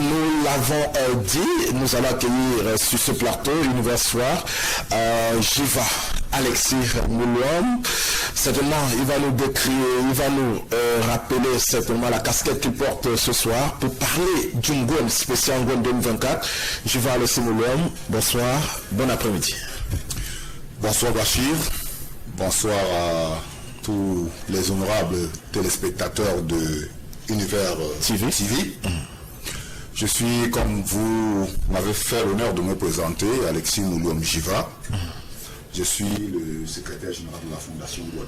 nous l'avons dit, nous allons accueillir sur ce plateau Univers Soir Jiva Alexis Moulouam. Certainement, il va nous décrire, il va nous rappeler certainement la casquette qu'il porte ce soir pour parler du Ngwen spécial Ngwen 2024. Jiva Alexis Moulouam, bonsoir, bon après-midi. Bonsoir Bachir, bonsoir à tous les honorables téléspectateurs de Univers TV. Je suis, comme vous m'avez fait l'honneur de me présenter, Alexis Moulouam Jiva. Je suis le secrétaire général de la Fondation Ngwen.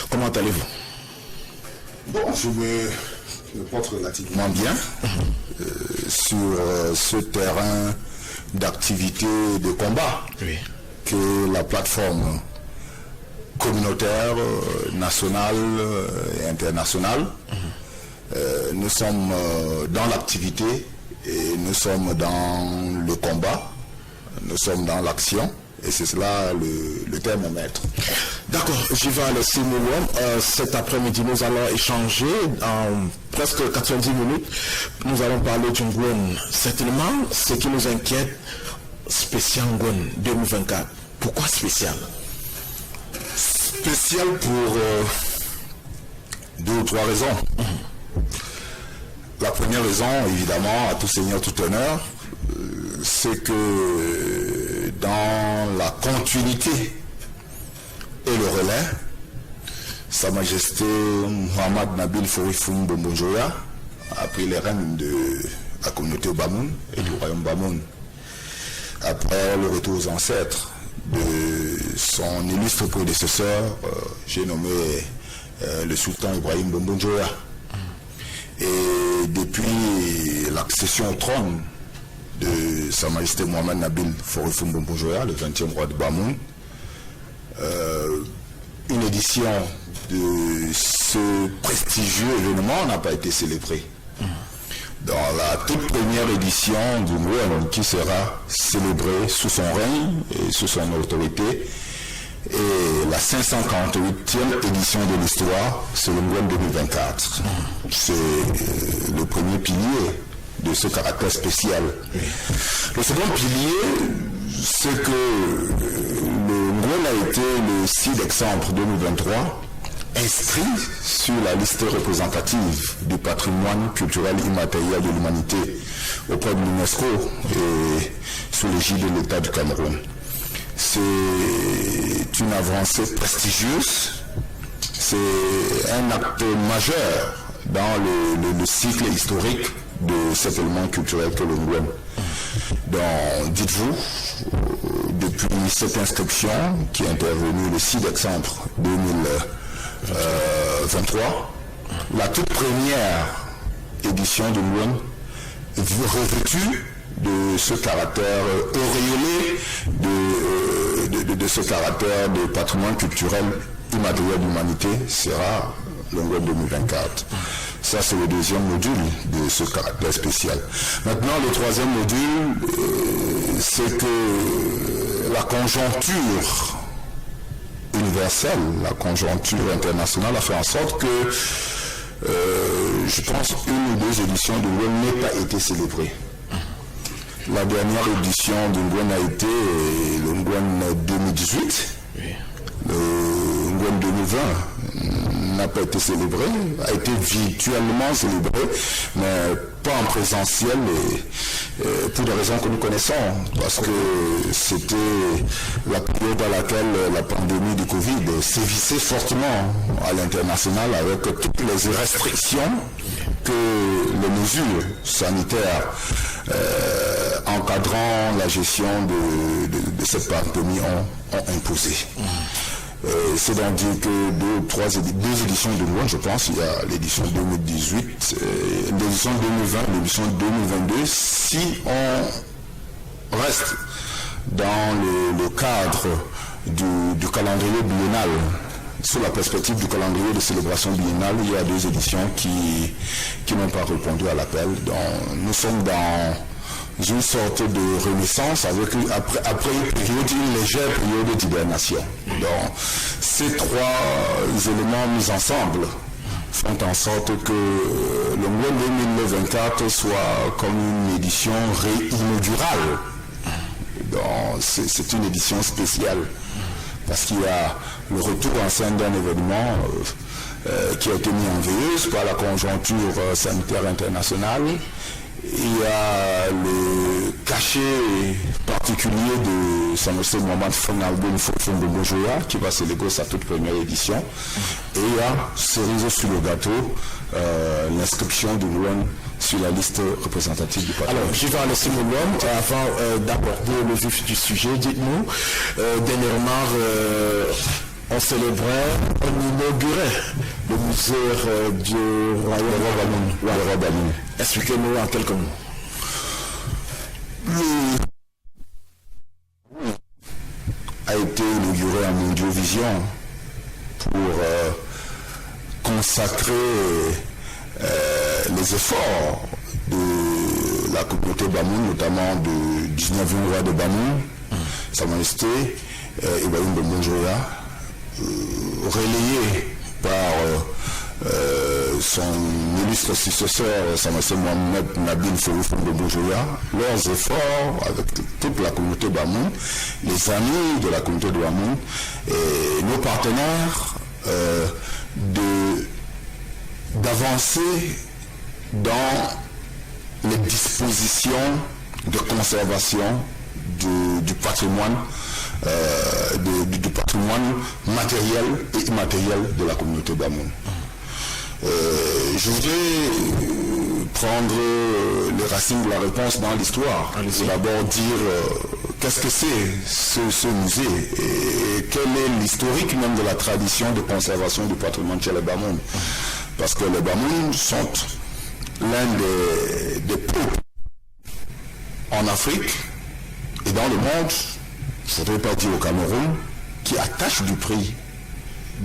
Comment allez-vous? Bon, je me porte relativement bien sur ce terrain d'activité de combat que la plateforme communautaire, nationale et internationale. Nous sommes dans l'activité et nous sommes dans le combat, nous sommes dans l'action. Et c'est cela le thermomètre. D'accord, Jiva Alexis Moulouam. Cet après-midi, nous allons échanger en presque 90 minutes. Nous allons parler du Ngwen. Certainement, ce qui nous inquiète, spécial Ngwen 2024. Pourquoi spécial? Spécial pour deux ou trois raisons. La première raison, évidemment, à tout seigneur, tout honneur, c'est que dans la continuité et le relais, Sa Majesté Mohamed Nabil Forifoum Bombonjoya a pris les rênes de la communauté Bamoun et du royaume Bamoun. Après le retour aux ancêtres de son illustre prédécesseur, j'ai nommé le sultan Ibrahim Bombonjoya. Et depuis l'accession au trône de Sa Majesté Mohamed Nabil Forifoum Bombonjoya, le 20e roi de Bamoun, une édition de ce prestigieux événement n'a pas été célébrée. Dans la toute première édition du Ngwen, qui sera célébrée sous son règne et sous son autorité, et la 548e édition de l'histoire, c'est le Ngwen 2024. C'est le premier pilier de ce caractère spécial. Le second pilier, c'est que le Ngwen a été le 6 décembre 2023 inscrit sur la liste représentative du patrimoine culturel immatériel de l'humanité auprès de l'UNESCO et sous l'égide de l'État du Cameroun. C'est une avancée prestigieuse, c'est un acte majeur dans le cycle historique de cet élément culturel que le Ngwen. Donc, dites-vous, depuis cette inscription qui est intervenue le 6 décembre 2023, la toute première édition de Ngwen revêtue de ce caractère auréolé, de ce caractère de patrimoine culturel immatériel de l'humanité sera le Ngwen 2024. Ça, c'est le deuxième module de ce caractère spécial. Maintenant, le troisième module, c'est que la conjoncture universelle, la conjoncture internationale a fait en sorte que, je pense, une ou deux éditions de Ngwen n'aient pas été célébrées. La dernière édition de Ngwen a été le Ngwen 2018. Le Ngwen 2020 n'a pas été célébré, a été virtuellement célébré, mais pas en présentiel, et pour des raisons que nous connaissons, parce que c'était la période à laquelle la pandémie du Covid sévissait fortement à l'international, avec toutes les restrictions que les mesures sanitaires encadrant la gestion de cette pandémie ont imposé. C'est donc dire que deux éditions de Ngwen, je pense, il y a l'édition 2018, l'édition 2020, l'édition 2022, si on reste dans le cadre du calendrier biennal, sous la perspective du calendrier de célébration biennale, il y a deux éditions qui n'ont pas répondu à l'appel. Donc nous sommes dans une sorte de renaissance après une légère période d'hibernation. Donc, ces trois éléments mis ensemble font en sorte que le Nwon 2024 soit comme une édition inaugurale. Donc, c'est une édition spéciale parce qu'il y a le retour en scène d'un événement qui a été mis en veilleuse par la conjoncture sanitaire internationale. Il y a le cachet particulier de Samuel Mohamed Fonalboun Fofondo Bojoya qui va célébrer sa toute première édition. Et il y a, cerise sur le gâteau, l'inscription du Nwon sur la liste représentative du patrimoine. Alors, je vais laisser mon homme avant d'aborder le vif du sujet. Dites-nous, dernièrement, on célébrait, on inaugurait le musée du Royaume. Expliquez-nous en quelques mots. A été inauguré en Mondiovision pour consacrer les efforts de la communauté Bamoun, notamment du 19e roi de Bamoun, Sa Majesté Ibrahim Bojoya, relayé par son illustre successeur, Sa Majesté Mohamed Nabil Fofondo Bojoya, leurs efforts avec toute la communauté Bamoun, les amis de la communauté de Bamoun et nos partenaires d'avancer dans les dispositions de conservation du patrimoine, du patrimoine matériel et immatériel de la communauté Bamoun. Je voudrais prendre les racines de la réponse dans l'histoire. D'abord dire qu'est-ce que c'est ce musée et quel est l'historique même de la tradition de conservation du patrimoine chez les Bamoun. Parce que les Bamoun sont l'un des peuples en Afrique et dans le monde, je ne voudrais pas dire au Cameroun, qui attachent du prix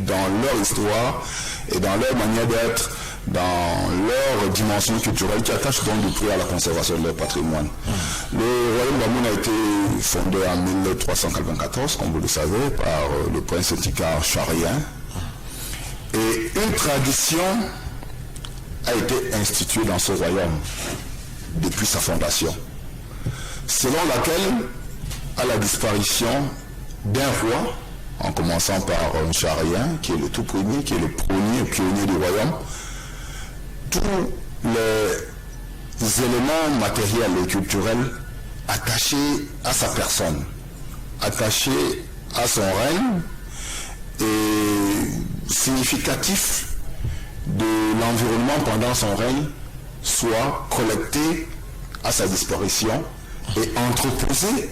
dans leur histoire et dans leur manière d'être, dans leur dimension culturelle, qui attachent donc du prix à la conservation de leur patrimoine. Le royaume Bamoun a été fondé en 1394, comme vous le savez, par le prince Tikar Charien. Et une tradition a été instituée dans ce royaume depuis sa fondation, selon laquelle, à la disparition d'un roi, en commençant par un Charien, qui est le tout premier, qui est le premier pionnier du royaume, tous les éléments matériels et culturels attachés à sa personne, attachés à son règne et significatifs de l'environnement pendant son règne soient collectés à sa disparition et entreposés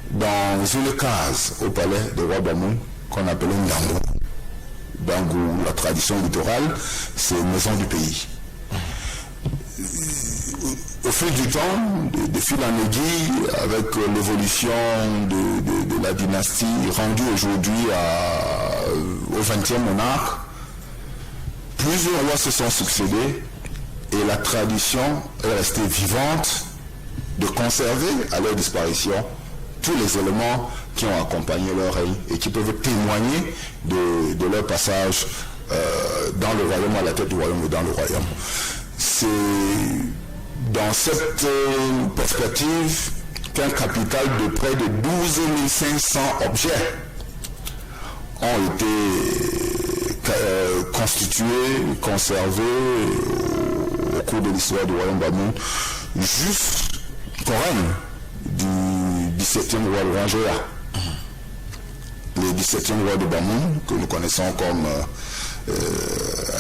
dans une case au palais de roi Bamoun qu'on appelait Ndangou. Ndangou, la tradition littorale, c'est maison du pays. Au fil du temps, de fil en aiguille, avec l'évolution de la dynastie rendue aujourd'hui au 20e monarque, plusieurs rois se sont succédés et la tradition est restée vivante de conserver à leur disparition tous les éléments qui ont accompagné leur règne et qui peuvent témoigner de leur passage dans le royaume, à la tête du royaume et dans le royaume. C'est dans cette perspective qu'un capital de près de 12 500 objets ont été constitués, conservés au cours de l'histoire du royaume Bamoun jusqu'au règne du 17e roi de Rangeya. Le 17e roi de Bamoun, que nous connaissons comme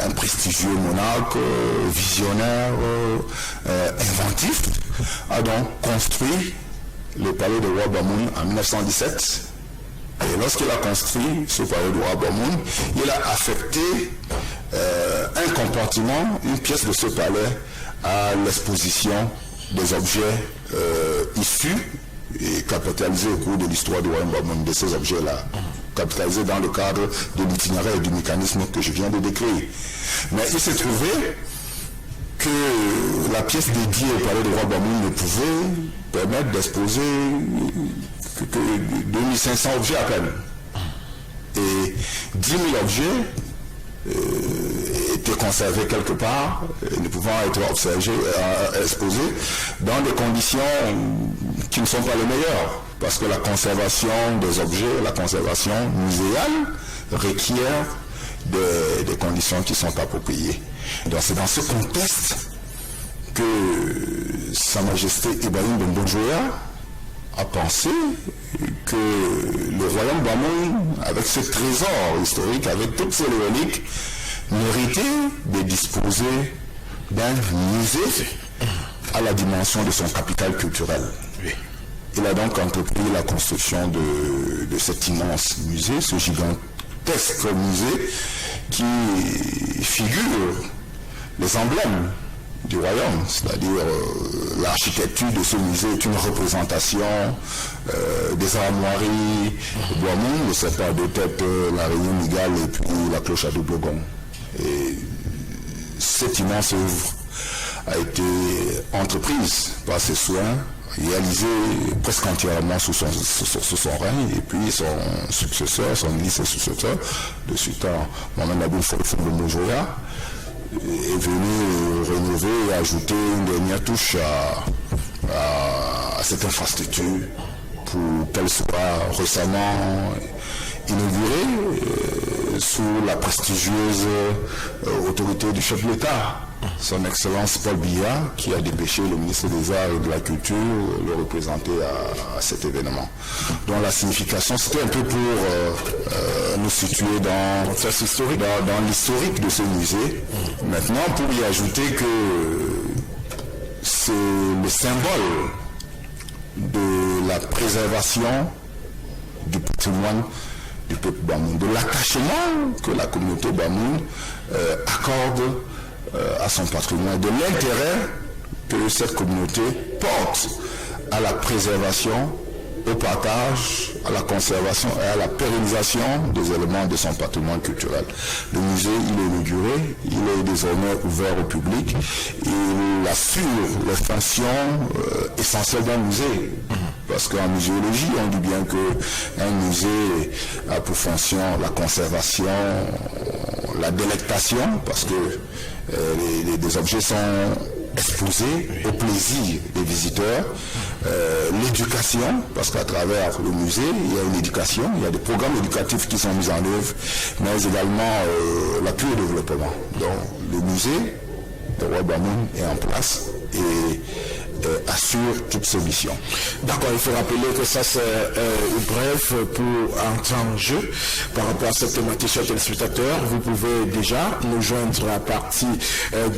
un prestigieux monarque, visionnaire, inventif, a donc construit le palais de roi Bamoun en 1917. Et lorsqu'il a construit ce palais de roi Bamoun, il a affecté un compartiment, une pièce de ce palais à l'exposition des objets issus et capitalisés au cours de l'histoire du royaume Bamoun, de ces objets-là, capitalisés dans le cadre de l'itinéraire et du mécanisme que je viens de décrire. Mais il s'est trouvé que la pièce dédiée au palais du roi Bamoun ne pouvait permettre d'exposer que 2500 objets à peine. Et 10 000 objets été conservés quelque part, ne pouvant être exposés dans des conditions qui ne sont pas les meilleures. Parce que la conservation des objets, la conservation muséale requiert des conditions qui sont appropriées. Donc c'est dans ce contexte que Sa Majesté Ibrahim Bembonjoya a pensé que le royaume d'Amoun, avec ce trésor historique, avec toutes ces reliques, méritait de disposer d'un musée à la dimension de son capital culturel. Il a donc entrepris la construction de cet immense musée, ce gigantesque musée qui figure les emblèmes du royaume, c'est-à-dire l'architecture de ce musée est une représentation des armoiries de Douamoun, le serpent de tête, la réunion migale et puis la cloche à double gond. Et cette immense œuvre a été entreprise par ses soins, réalisée presque entièrement sous son règne, et puis son successeur, son vice-successeur, le sultan Mohamed Nabil Folfon de Mojoya, est venu rénover et ajouter une dernière touche à cette infrastructure pour qu'elle soit récemment inaugurée sous la prestigieuse autorité du chef de l'État, son Excellence Paul Biya, qui a dépêché le ministre des Arts et de la Culture le représenter à cet événement. Donc la signification, c'était un peu pour nous situer dans l'historique de ce musée. Maintenant, pour y ajouter que c'est le symbole de la préservation du patrimoine du peuple Bamoun, de l'attachement que la communauté Bamoun accorde à son patrimoine, de l'intérêt que cette communauté porte à la préservation, au partage, à la conservation et à la pérennisation des éléments de son patrimoine culturel. Le musée, il est inauguré, il est désormais ouvert au public, il assure les fonctions essentielles d'un musée. Parce qu'en muséologie, on dit bien qu'un musée a pour fonction la conservation, la délectation, parce que les objets sont exposés au plaisir des visiteurs, l'éducation, parce qu'à travers le musée, il y a une éducation, il y a des programmes éducatifs qui sont mis en œuvre, mais également l'appui au développement. Donc le musée de Roi Bamoun est en place et assure toutes ces missions. D'accord, il faut rappeler que ça c'est bref pour entrer en jeu par rapport à cette thématique, chers téléspectateurs. Vous pouvez déjà nous joindre à partir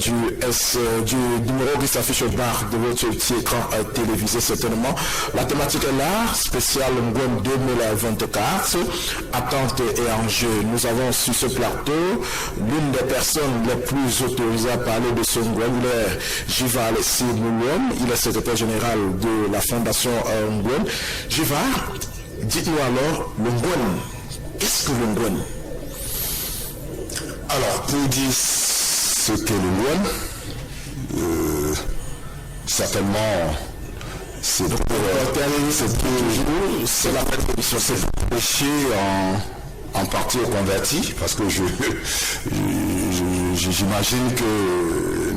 du numéro qui s'affiche au bas de votre petit écran télévisé certainement. La thématique est là, spéciale Ngwen 2024, attente et enjeu. Nous avons sur ce plateau l'une des personnes les plus autorisées à parler de ce Ngwen, Jiva Alexis Moulom. Il est secrétaire général de la fondation Ngwen. Jiva, dites-nous alors, le Ngwen, qu'est-ce que le Ngwen? Alors, pour dire ce qu'est le Ngwen, certainement, c'est la prédiction, c'est pour prêcher en partie aux convertis, parce que j'imagine que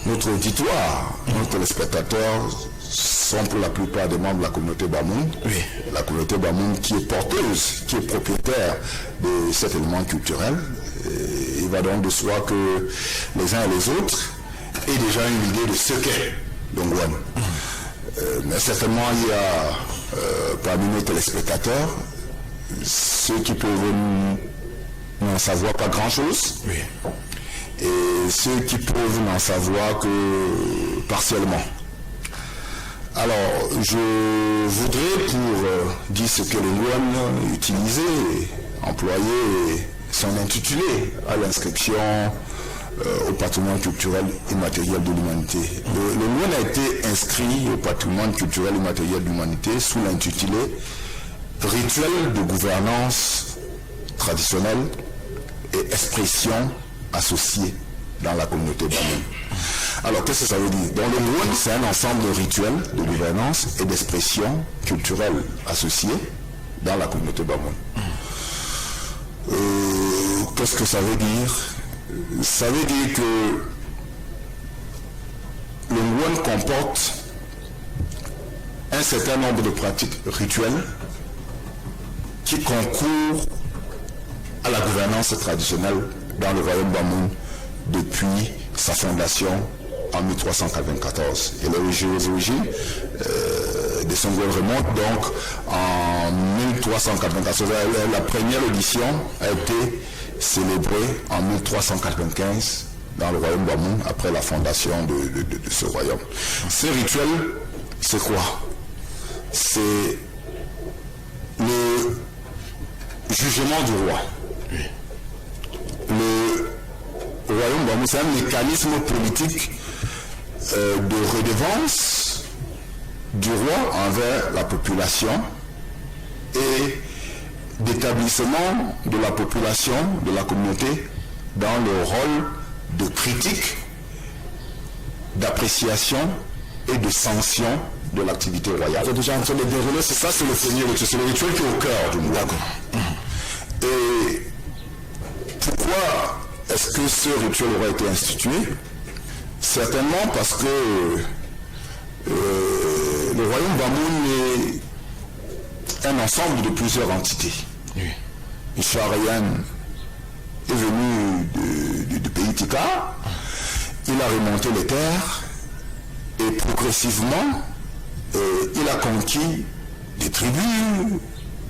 notre auditoire, nos téléspectateurs sont pour la plupart des membres de la communauté Bamoun. Oui. La communauté Bamoun qui est porteuse, qui est propriétaire de cet élément culturel. Et il va donc de soi que les uns et les autres aient déjà une idée de ce qu'est le Ngwen. Mais certainement, il y a parmi nos téléspectateurs ceux qui peuvent n'en savoir pas grand-chose. Oui. Et ceux qui peuvent n'en savoir que partiellement. Alors, je voudrais, pour dire ce que le Ngwen utilisait, employer son intitulé à l'inscription au patrimoine culturel immatériel de l'humanité. Le Ngwen a été inscrit au patrimoine culturel immatériel de l'humanité sous l'intitulé Rituel de gouvernance traditionnelle et expression associés dans la communauté Bamoun. Alors, qu'est-ce que ça veut dire? Donc, le Ngwen, c'est un ensemble de rituels de gouvernance et d'expressions culturelles associées dans la communauté Bamoun. Qu'est-ce que ça veut dire? ça veut dire que le Nwon comporte un certain nombre de pratiques rituelles qui concourent à la gouvernance traditionnelle dans le royaume Bamoun depuis sa fondation en 1394. Et les origines de son rôle remontent donc en 1394. La première édition a été célébrée en 1395 dans le royaume Bamoun après la fondation de ce royaume. Ces rituels, c'est quoi? C'est le jugement du roi. Le royaume Bamoun, c'est un mécanisme politique de redevance du roi envers la population et d'établissement de la population, de la communauté, dans le rôle de critique, d'appréciation et de sanction de l'activité royale. Vous êtes déjà en train de dérouler, c'est ça, c'est le premier rituel. C'est le rituel qui est au cœur du mouvement. Et pourquoi est-ce que ce rituel aurait été institué? Certainement parce que le royaume Bamoun est un ensemble de plusieurs entités. Isharian est venu du pays Tika, il a remonté les terres et progressivement il a conquis des tribus,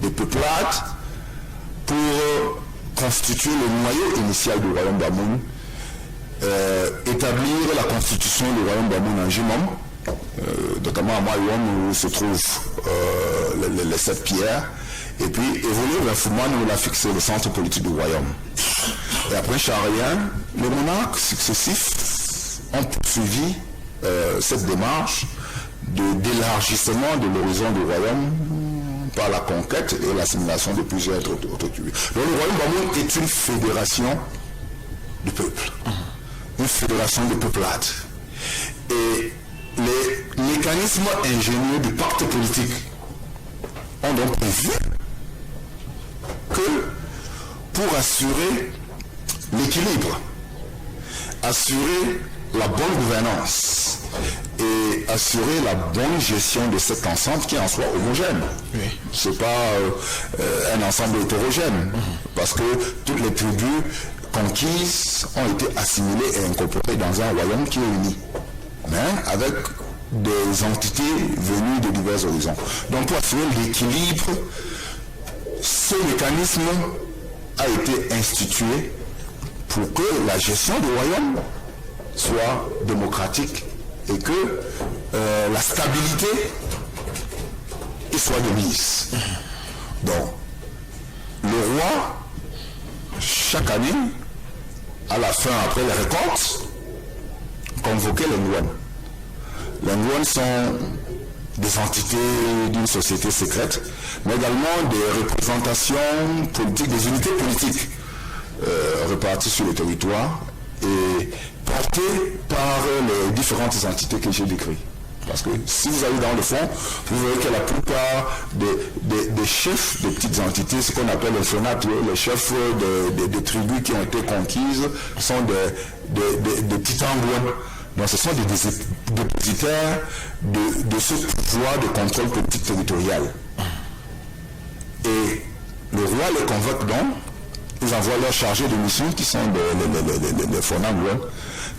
des peuplades pour constituer le noyau initial du royaume Bamoun, établir la constitution du royaume Bamoun en Jimom, notamment à Mayoum où se trouvent les 7 pierres, et puis évoluer vers Fouman où il a fixé le centre politique du royaume. Et après Charien, les monarques successifs ont poursuivi cette démarche d'élargissement de l'horizon du royaume par la conquête et l'assimilation de plusieurs autres tribus. Donc le royaume Bamoun est une fédération de peuples, une fédération de peuplades. Et les mécanismes ingénieux du pacte politique ont donc prévu que pour assurer l'équilibre, assurer la bonne gouvernance et assurer la bonne gestion de cet ensemble qui est en soi homogène. Oui. Ce n'est pas un ensemble hétérogène, parce que toutes les tribus conquises ont été assimilées et incorporées dans un royaume qui est uni, mais avec des entités venues de divers horizons. Donc pour assurer l'équilibre, ce mécanisme a été institué pour que la gestion du royaume soit démocratique et que la stabilité y soit de mise. Donc, le roi, chaque année, à la fin, après les récoltes, convoquait les Nwon. Les Nwon sont des entités d'une société secrète, mais également des représentations politiques, des unités politiques réparties sur le territoire et portées par les différentes entités que j'ai décrites. Parce que si vous allez dans le fond, vous verrez que la plupart des chefs de petites entités, ce qu'on appelle les FONAT, les chefs des tribus qui ont été conquises, sont des petits Nwon. Donc ce sont des dépositaires de ce pouvoir de contrôle politique territorial. Et le roi les convoque donc, ils envoient leurs chargés de mission qui sont les FONAT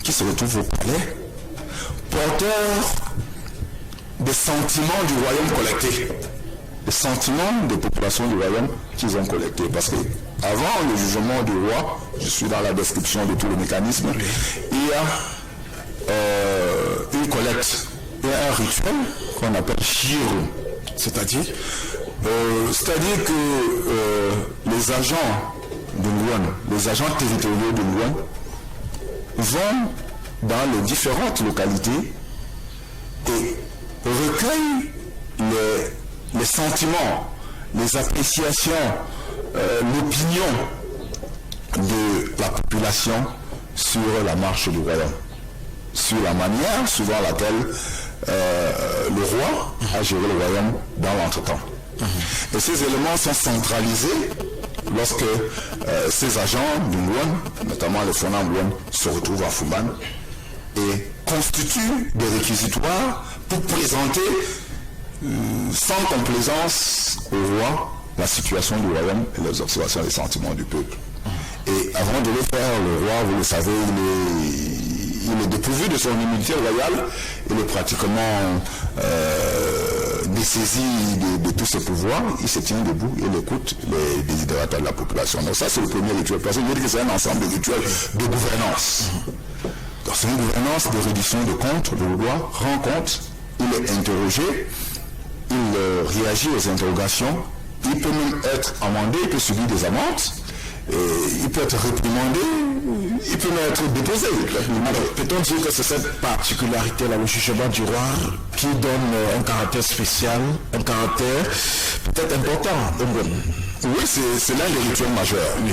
qui se retrouvent au palais, porteurs des sentiments du royaume collecté, des sentiments des populations du royaume qu'ils ont collectés. Parce que avant le jugement du roi, je suis dans la description de tout le mécanisme, il y a une collecte, il y a un rituel qu'on appelle Shiru. C'est-à-dire que les agents de Nwon, les agents territoriaux de Nwon vont dans les différentes localités et recueillent les sentiments, les appréciations, l'opinion de la population sur la marche du royaume, sur la manière suivant laquelle le roi a géré le royaume dans l'entretemps. Et ces éléments sont centralisés lorsque ces agents du Ngouan, notamment les Fona Ngouan, se retrouvent à Fumban et constituent des réquisitoires pour présenter sans complaisance au roi la situation du royaume et les observations et les sentiments du peuple. Et avant de le faire, le roi, vous le savez, il est dépourvu de son immunité royale, il est pratiquement dessaisi de tous ses pouvoirs, il se tient debout, il écoute les désidératas de la population. Donc ça c'est le premier rituel, parce que je veux dire que c'est un ensemble de rituels de gouvernance. Donc c'est une gouvernance de reddition de comptes, le roi rend compte, il est interrogé, il réagit aux interrogations, il peut même être amendé, il peut subir des amendes, il peut être réprimandé, il peut même être déposé. Alors, peut-on dire que c'est cette particularité-là, le jugement du roi, qui donne un caractère spécial, un caractère peut-être important? Oui, c'est l'un des rituels majeurs. Oui.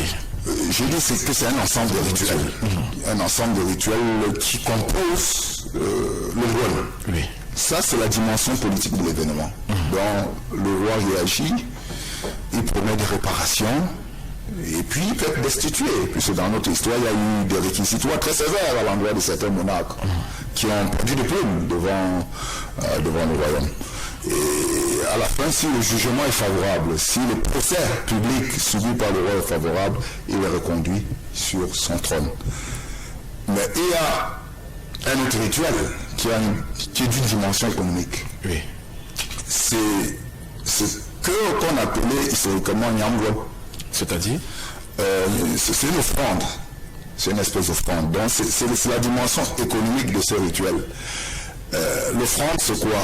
Je dis que c'est un ensemble de rituels. Un ensemble de rituels qui composent le roi. Oui. Ça, c'est la dimension politique de l'événement. Donc, le roi réagit, il promet des réparations, et puis il peut être destitué. Puisque dans notre histoire, il y a eu des réquisitoires très sévères à l'endroit de certains monarques qui ont perdu des plumes devant le royaume. Et à la fin, si le jugement est favorable, si le procès public subi par le roi est favorable, il est reconduit sur son trône. Mais il y a un autre rituel qui est d'une dimension économique. Oui. C'est ce qu'on appelait historiquement Nyamgo. C'est-à-dire c'est une offrande. C'est une espèce d'offrande. Donc c'est la dimension économique de ce rituel. L'offrande, c'est quoi?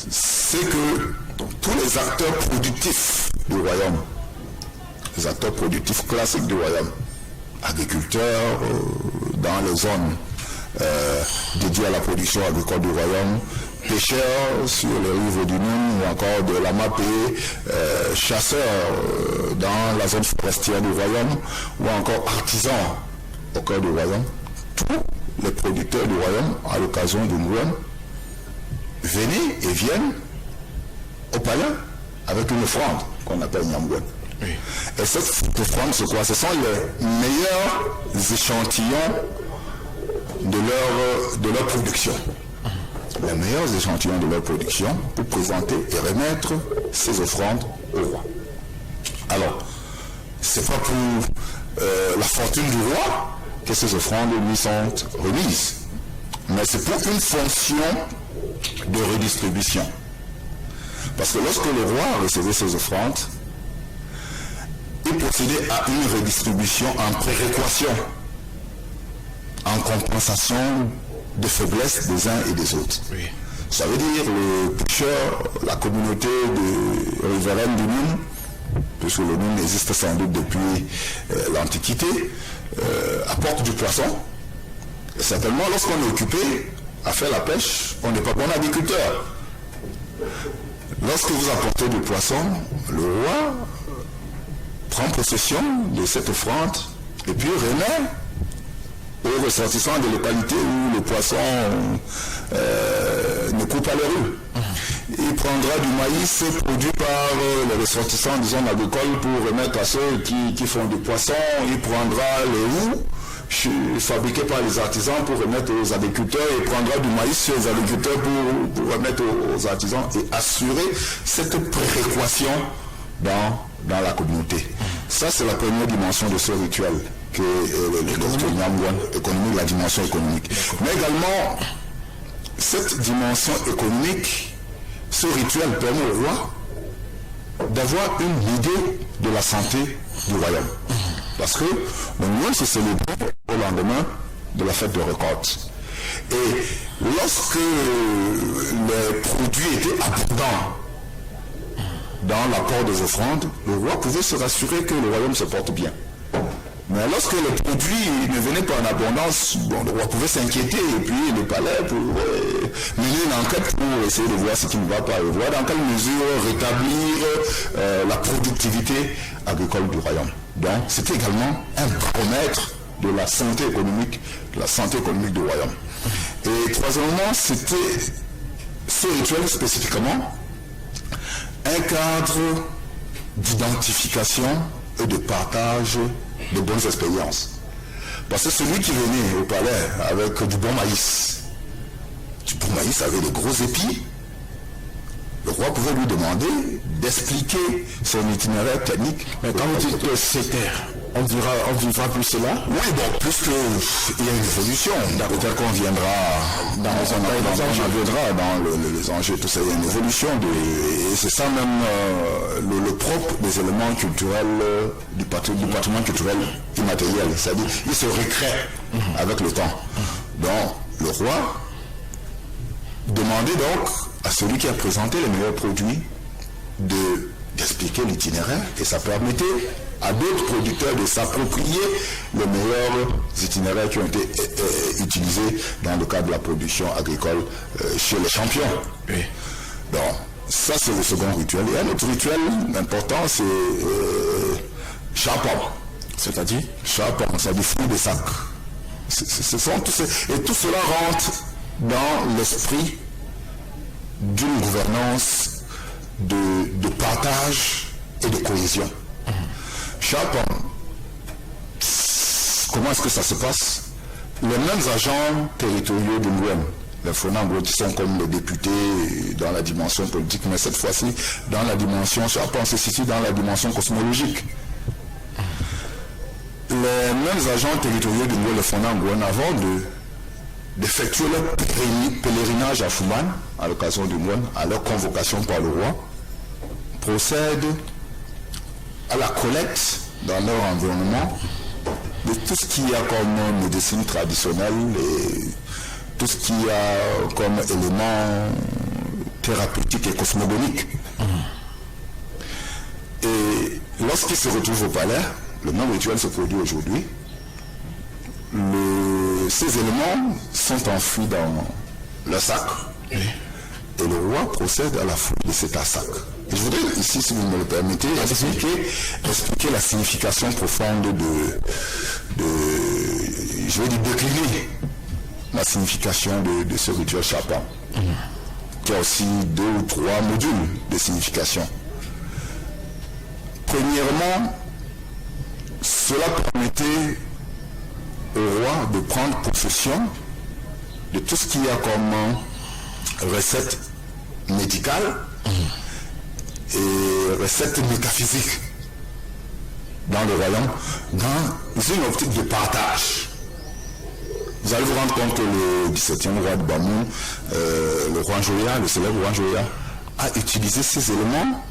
C'est que tous les acteurs productifs du royaume, les acteurs productifs classiques du royaume, agriculteurs dans les zones dédiées à la production agricole du royaume, pêcheurs sur les rives du Noun ou encore de la Mapé, chasseurs dans la zone forestière du royaume ou encore artisans au cœur du royaume, tous les producteurs du royaume à l'occasion du Ngouan venaient et viennent au palais avec une offrande qu'on appelle Nyamgouan. Oui. Et cette offrande, c'est quoi? Ce sont les meilleurs échantillons de leur production. Les meilleurs échantillons de leur production pour présenter et remettre ces offrandes au roi. Alors, c'est pas pour la fortune du roi que ces offrandes lui sont remises, mais c'est pour une fonction de redistribution. Parce que lorsque le roi recevait ces offrandes, il procédait à une redistribution en péréquation, en compensation de faiblesse des uns et des autres. Oui. Ça veut dire le pêcheur, la communauté de riveraine du Noun, puisque le Noun existe sans doute depuis l'Antiquité, apporte du poisson. Et certainement, lorsqu'on est occupé à faire la pêche, on n'est pas bon agriculteur. Lorsque vous apportez du poisson, le roi prend possession de cette offrande et puis remet aux ressortissants de localités où le poisson ne coupe pas les rues. Il prendra du maïs produit par les ressortissants des zones agricoles pour remettre à ceux qui font du poisson. Il prendra les roues fabriqués par les artisans pour remettre aux agriculteurs. Il prendra du maïs chez les agriculteurs pour remettre aux artisans et assurer cette péréquation dans la communauté. Ça, c'est la première dimension de ce rituel que économique, la dimension économique. Mais également, cette dimension économique, ce rituel permet au roi d'avoir une idée de la santé du royaume. Parce que le Ngouan se célèbre au lendemain de la fête de récolte. Et lorsque les produits étaient abondants dans l'apport des offrandes, le roi pouvait se rassurer que le royaume se porte bien. Mais lorsque les produits ne venaient pas en abondance, le roi pouvait s'inquiéter et puis le palais pouvait mener une enquête pour essayer de voir ce qui ne va pas et voir dans quelle mesure rétablir la productivité agricole du royaume. Donc c'était également un baromètre de la santé économique du royaume. Et troisièmement, c'était ce rituel spécifiquement un cadre d'identification et de partage de bonnes expériences. Parce que celui qui venait au palais avec du bon maïs avec de gros épis, le roi pouvait lui demander d'expliquer son itinéraire technique. Mais quand vous dites que c'était, on vivra plus cela. Oui, bon, plus qu'il y a une évolution. Peut-être qu'on viendra dans les enjeux, tout ça. Il y a une évolution et c'est ça même le propre des éléments culturels du patrimoine culturel immatériel. C'est-à-dire, il se recrée avec le temps. Donc, le roi demandait donc à celui qui a présenté les meilleurs produits d'expliquer l'itinéraire, et ça permettait à d'autres producteurs de s'approprier les meilleurs itinéraires qui ont été utilisés dans le cadre de la production agricole chez les champions. Oui. Donc, ça c'est le second rituel. Et un autre rituel important, c'est chapon. C'est-à-dire chapon, c'est-à-dire fruit des sacs. Et tout cela rentre dans l'esprit d'une gouvernance de partage et de cohésion. Chapon, comment est-ce que ça se passe? Les mêmes agents territoriaux de l'OM, les Fonangos qui sont comme les députés dans la dimension politique, mais cette fois-ci, dans la dimension, Chapon se situe dans la dimension cosmologique. Les mêmes agents territoriaux de l'OM, les Fonangos, avant d'effectuer leur pèlerinage à Fouman, à l'occasion du Moine, à leur convocation par le roi, procèdent à la collecte dans leur environnement de tout ce qu'il y a comme médecine traditionnelle et tout ce qu'il y a comme éléments thérapeutiques et cosmogoniques. Et lorsqu'ils se retrouvent au palais, le même rituel se produit aujourd'hui. Ces éléments sont enfouis dans le sac, et le roi procède à la fouille de cet sac. Et je voudrais ici, si vous me le permettez, expliquer la signification profonde je vais dire décliner la signification de ce rituel chapon, qui a aussi 2 ou 3 modules de signification. Premièrement, cela permettait au roi de prendre possession de tout ce qu'il y a comme recette médicale et recette métaphysique dans le royaume, dans une optique de partage. Vous allez vous rendre compte que le 17e roi de Bamou, le roi Njoya, le célèbre roi Njoya, a utilisé ces éléments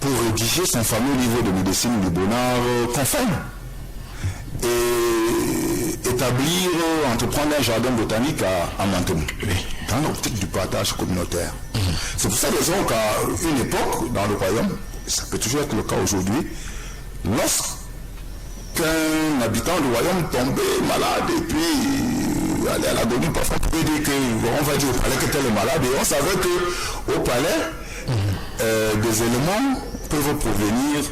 pour rédiger son fameux livre de médecine du Bonnard Confirme et établir, entreprendre un jardin botanique à Mantoum, dans l'optique du partage communautaire. C'est pour cette raison qu'à une époque, dans le royaume, ça peut toujours être le cas aujourd'hui, lorsqu'un habitant du royaume tombait malade et puis allait à l'agonie, parfois on pouvait dire qu'on va dire au palais que tel est malade, et on savait qu'au palais, des éléments peuvent provenir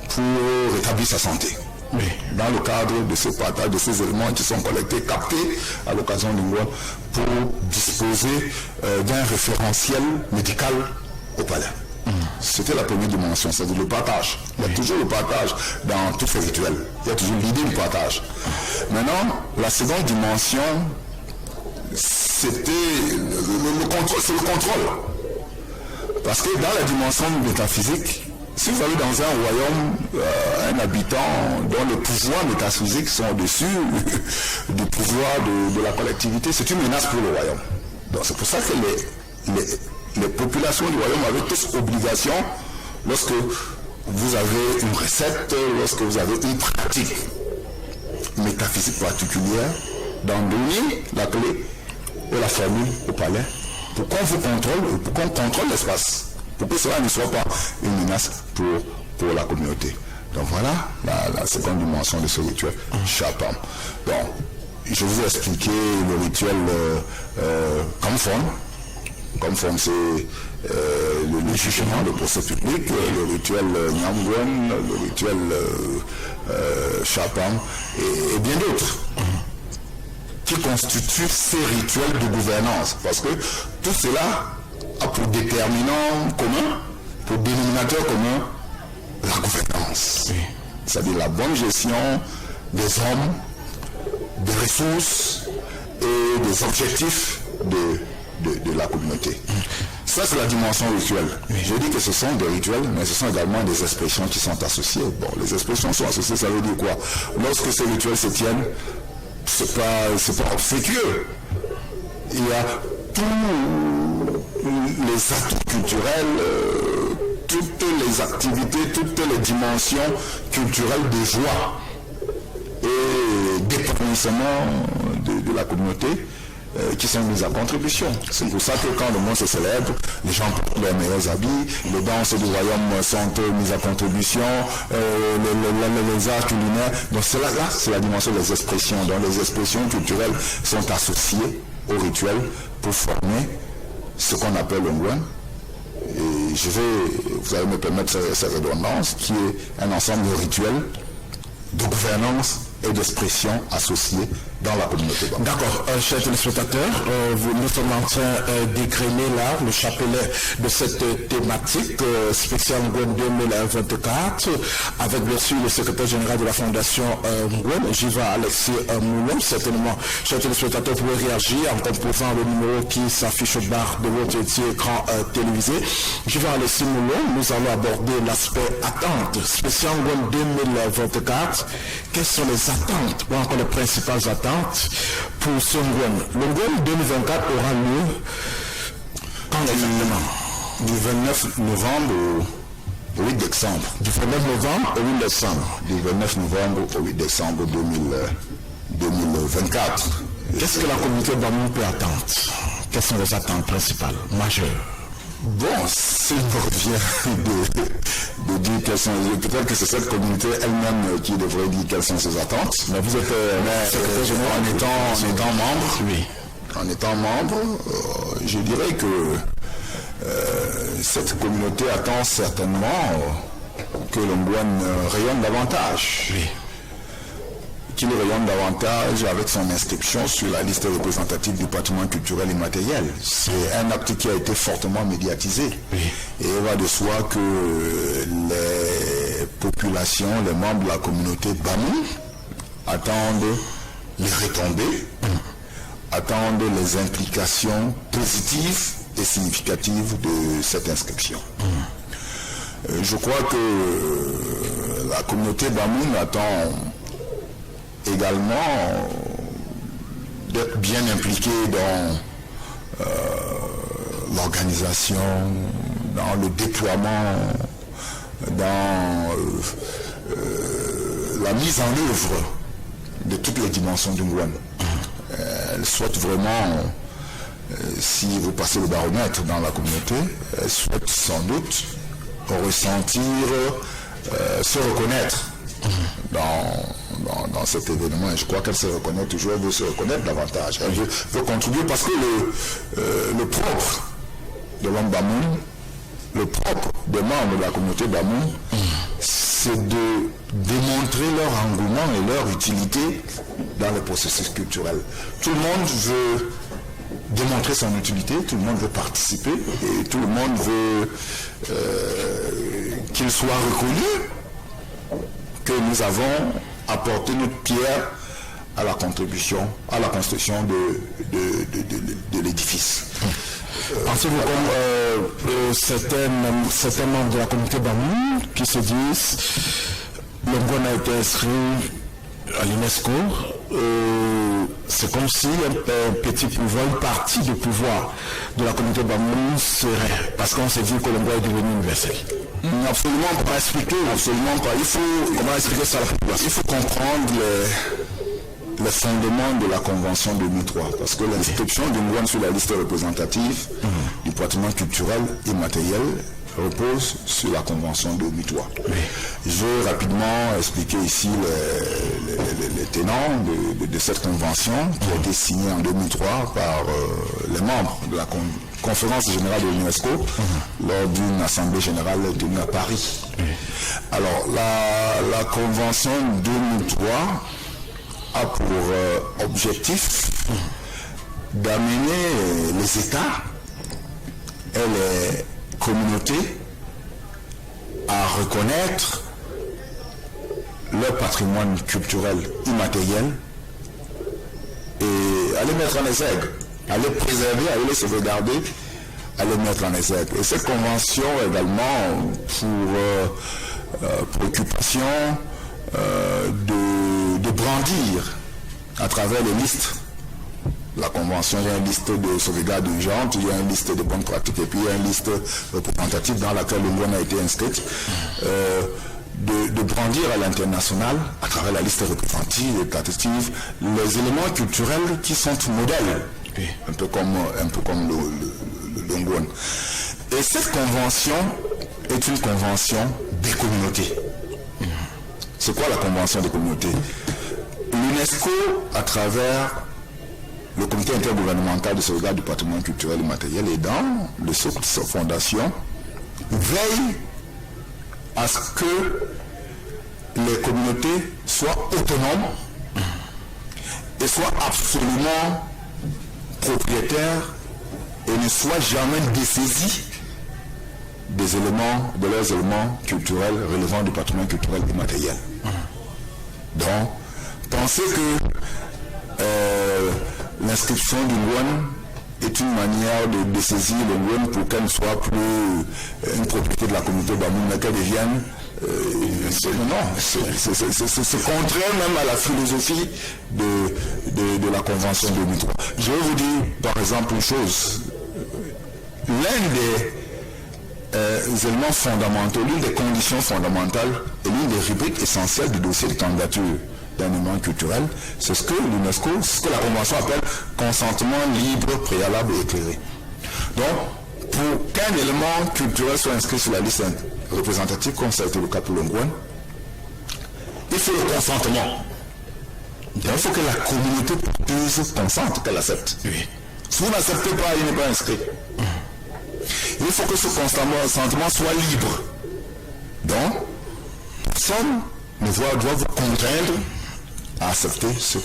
pour rétablir sa santé. Oui. Dans le cadre de ce partage, de ces éléments qui sont collectés, captés à l'occasion du mois, pour disposer d'un référentiel médical au palais. C'était la première dimension, c'est-à-dire le partage. Il y a toujours le partage dans tous ces rituels. Il y a toujours l'idée du partage. Maintenant, la seconde dimension, c'était le contrôle, c'est le contrôle. Parce que dans la dimension métaphysique, si vous avez dans un royaume un habitant dont les pouvoirs métaphysiques sont au-dessus du pouvoir de la collectivité, c'est une menace pour le royaume. Donc c'est pour ça que les populations du royaume avaient tous obligation, lorsque vous avez une recette, lorsque vous avez une pratique métaphysique particulière, d'en donner la clé et la formule au palais pour qu'on vous contrôle et pour qu'on contrôle l'espace, pour que cela ne soit pas une menace pour la communauté. Donc voilà la seconde dimension de ce rituel chapon. Donc, je vous ai expliqué le rituel Kamfon. Kamfon, c'est le jugement, le procès public, le rituel Nyamgwen, le rituel chapon et bien d'autres qui constituent ces rituels de gouvernance. Parce que tout cela a pour déterminant commun, pour dénominateur commun, la gouvernance. gouvernance. C'est-à-dire la bonne gestion des hommes, des ressources et des objectifs de la communauté. Ça, c'est la dimension rituelle. Je dis que ce sont des rituels, mais ce sont également des expressions qui sont associées. Bon, les expressions sont associées, ça veut dire quoi? Lorsque ces rituels se tiennent, c'est pas obséquieux. Il y a tous les atouts culturels, toutes les activités, toutes les dimensions culturelles de joie et d'épanouissement de la communauté qui sont mises à contribution. C'est pour ça que quand le monde se célèbre, les gens portent leurs meilleurs habits, les danses du royaume sont mises à contribution, les arts culinaires. Donc là, c'est la dimension des expressions. Donc les expressions culturelles sont associées au rituel pour former ce qu'on appelle le Ngwen. Et vous allez me permettre cette redondance, qui est un ensemble de rituels, de gouvernance et d'expression associées dans la communauté. D'accord, chers téléspectateurs, nous sommes en train d'égrener là le chapelet de cette thématique spéciale Ngwen 2024 avec bien sûr le secrétaire général de la fondation Ngwen, Jiva Alexis Moulom. Certainement, chers téléspectateurs, vous pouvez réagir en composant le numéro qui s'affiche au bas de votre écran télévisé. Jiva Alexis Moulom, nous allons aborder l'aspect attente spéciale Ngwen 2024. Quelles sont les attentes, ou encore les principales attentes pour ce Ngwen? Le Ngwen 2024 aura lieu quand exactement? Du 29 novembre au 8 décembre. Du 29 novembre au 8 décembre. Du 29 novembre au 8 décembre 2024. Qu'est-ce que la communauté Bamoun peut attendre? Quelles sont les attentes principales, majeures? Bon, s'il me revient de dire quelles sont, peut-être que c'est cette communauté elle-même qui devrait dire quelles sont ses attentes. Mais vous êtes secrétaire général en étant membre, je dirais que cette communauté attend certainement que le Ngwen rayonne davantage. Oui. Qu'il rayonne davantage avec son inscription sur la liste représentative du patrimoine culturel immatériel. C'est un acte qui a été fortement médiatisé. Oui. Et il va de soi que les populations, les membres de la communauté Bamoun attendent les retombées, attendent les implications positives et significatives de cette inscription. Je crois que la communauté Bamoun attend également d'être bien impliqué dans l'organisation, dans le déploiement, dans la mise en œuvre de toutes les dimensions du Ngwen. Elle souhaite vraiment, si vous passez le baromètre dans la communauté, elle souhaite sans doute ressentir, se reconnaître dans cet événement, et je crois qu'elle se reconnaît toujours, elle veut se reconnaître davantage, elle veut contribuer, parce que le propre de l'homme Bamoun, le propre des membres de la communauté Bamoun, c'est de démontrer leur engouement et leur utilité dans le processus culturel. Tout le monde veut démontrer son utilité, tout le monde veut participer, et tout le monde veut qu'il soit reconnu que nous avons apporté notre pierre à la contribution, à la construction de l'édifice. Pensez-vous comme certains membres de la communauté Bamoun qui se disent le Ngwen a été inscrit à l'UNESCO, c'est comme si un petit pouvoir, une partie du pouvoir de la communauté Bamoun serait, parce qu'on s'est dit que le Ngwen est devenu universel. Absolument pas expliquer, absolument pas. Comment expliquer ça à la population? Il faut comprendre les fondements de la Convention 2003, parce que l'inscription du Ngwen sur la liste représentative du patrimoine culturel immatériel repose sur la Convention 2003. Je vais rapidement expliquer ici les tenants de cette convention qui a été signée en 2003 par les membres de la conférence générale de l'UNESCO lors d'une assemblée générale tenue à Paris. Alors, la Convention 2003 a pour objectif d'amener les États et les communautés à reconnaître leur patrimoine culturel immatériel et à les mettre en exergue, à les préserver, à les sauvegarder, à les mettre en exergue. Et cette convention également pour préoccupation de brandir à travers les listes. La convention, il y a une liste de sauvegarde urgente, il y a une liste de bonnes pratiques et puis il y a une liste représentative dans laquelle le Ngouane a été inscrite. De brandir à l'international, à travers la liste représentative et quantitative, les éléments culturels qui sont modèles, un peu comme le Ngouane. Et cette convention est une convention des communautés. C'est quoi la convention des communautés? L'UNESCO, à travers le comité intergouvernemental de sauvegarde du patrimoine culturel et matériel et dans le socle de sa fondation, veille à ce que les communautés soient autonomes et soient absolument propriétaires et ne soient jamais dessaisies des éléments, de leurs éléments culturels relevant du patrimoine culturel et matériel. Donc, pensez que l'inscription du Ngouane est une manière de dessaisir le Ngouane pour qu'elle ne soit plus une propriété de la communauté d'Amoun, mais qu'elle devienne c'est contraire même à la philosophie de la Convention 2003. Je vais vous dire par exemple une chose. L'un des éléments fondamentaux, l'une des conditions fondamentales et l'une des rubriques essentielles du dossier de candidature d'un élément culturel, c'est ce que l'UNESCO, ce que la Convention appelle consentement libre, préalable et éclairé. Donc, pour qu'un élément culturel soit inscrit sur la liste représentative, comme ça a été le cas pour le Ngouane, il faut le consentement. Il faut que la communauté porteuse consente, qu'elle accepte. Si vous n'acceptez pas, il n'est pas inscrit. Il faut que ce consentement soit libre. Donc, personne ne doit vous contraindre à accepter ce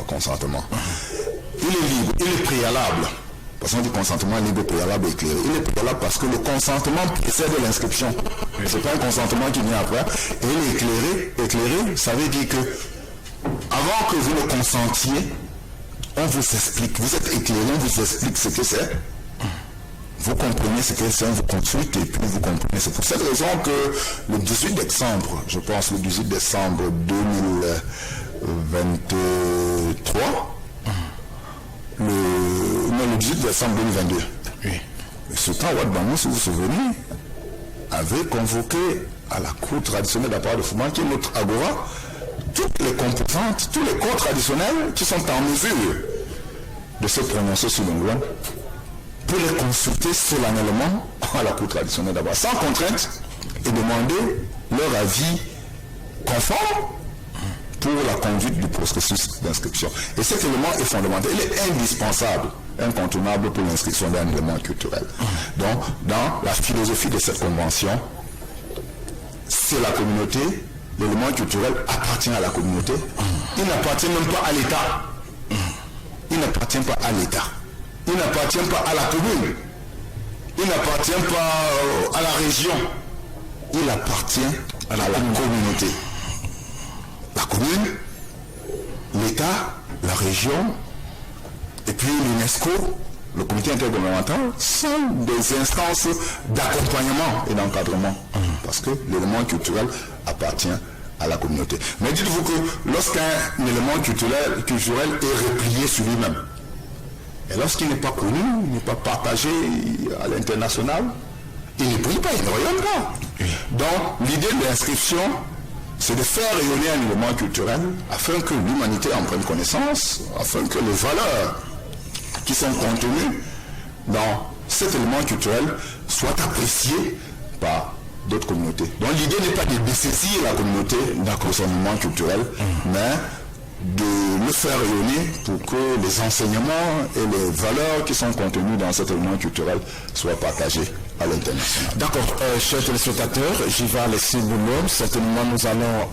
consentement. Il est libre, il est préalable. Parce qu'on dit consentement libre, préalable, éclairé. Il est préalable parce que le consentement précède l'inscription. Ce n'est pas un consentement qui vient après. Et il est éclairé. Éclairé, ça veut dire que avant que vous le consentiez, on vous explique. Vous êtes éclairé, on vous explique ce que c'est. Vous comprenez ce que c'est, on vous consulte et puis vous comprenez. C'est pour cette raison que le 18 décembre, je pense le 18 décembre 2023, le 18 décembre 2022, le sultan Ouad Bamou, si vous vous souvenez, avait convoqué à la cour traditionnelle d'Apparat de Fouman, qui est notre agora, toutes les composantes, tous les corps traditionnels qui sont en mesure de se prononcer sur le Ngouane, pour les consulter solennellement à la cour traditionnelle d'abord, sans contrainte, et demander leur avis conforme pour la conduite du processus d'inscription. Et cet élément est fondamental, il est indispensable, incontournable pour l'inscription d'un élément culturel. Donc, dans la philosophie de cette convention, c'est la communauté, l'élément culturel appartient à la communauté, il n'appartient même pas à l'État. Il n'appartient pas à l'État. Il n'appartient pas à la commune. Il n'appartient pas à la région. Il appartient à la communauté. La commune, l'État, la région, et puis l'UNESCO, le comité intergouvernemental, sont des instances d'accompagnement et d'encadrement. Parce que l'élément culturel appartient à la communauté. Mais dites-vous que lorsqu'un élément culturel est replié sur lui-même, et lorsqu'il n'est pas connu, il n'est pas partagé à l'international, il ne brille pas, il ne rayonne pas. Donc, l'idée de l'inscription, c'est de faire rayonner un élément culturel afin que l'humanité en prenne connaissance, afin que les valeurs qui sont contenues dans cet élément culturel soient appréciées par d'autres communautés. Donc, l'idée n'est pas de dessaisir la communauté d'un son élément culturel, mais de le faire rayonner pour que les enseignements et les valeurs qui sont contenues dans cet élément culturel soient partagés à l'international. D'accord, chers téléspectateurs, j'y vais Alexis Boulom. Certainement, nous allons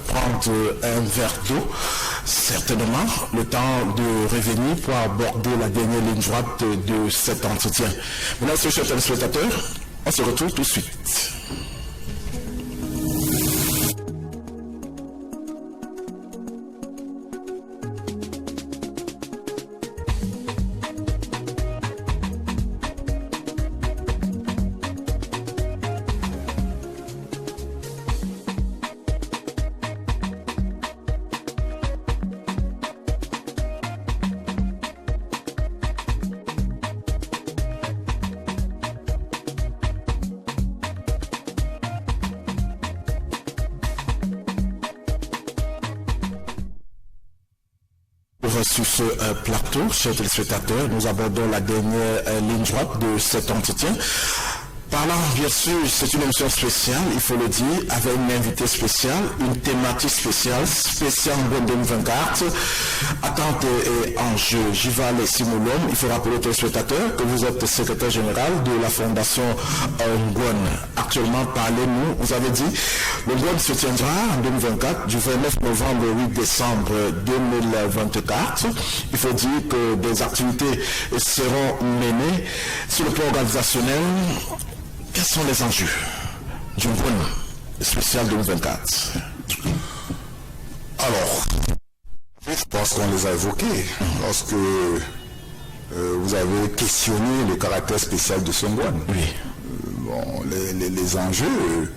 prendre un verre d'eau, certainement, le temps de revenir pour aborder la dernière ligne droite de cet entretien. Maintenant, chers téléspectateurs, on se retrouve tout de suite. sur ce plateau, chers téléspectateurs. Nous abordons la dernière ligne droite de cet entretien. Parlant, bien sûr, c'est une émission spéciale, il faut le dire, avec une invitée spéciale, une thématique spéciale Ngouane 2024. Attente et enjeu. Jiva Alexis Moulom. Il faut rappeler aux téléspectateurs que vous êtes secrétaire général de la Fondation Ngouane. Actuellement, parlez-nous. Vous avez dit, le Ngouane se tiendra en 2024, du 29 novembre au 8 décembre 2024. Il faut dire que des activités seront menées sur le plan organisationnel. Quels sont les enjeux du Ngouane spécial 2024? Alors, je pense qu'on les a évoqués lorsque vous avez questionné le caractère spécial de ce Ngouane. Oui. Bon, les enjeux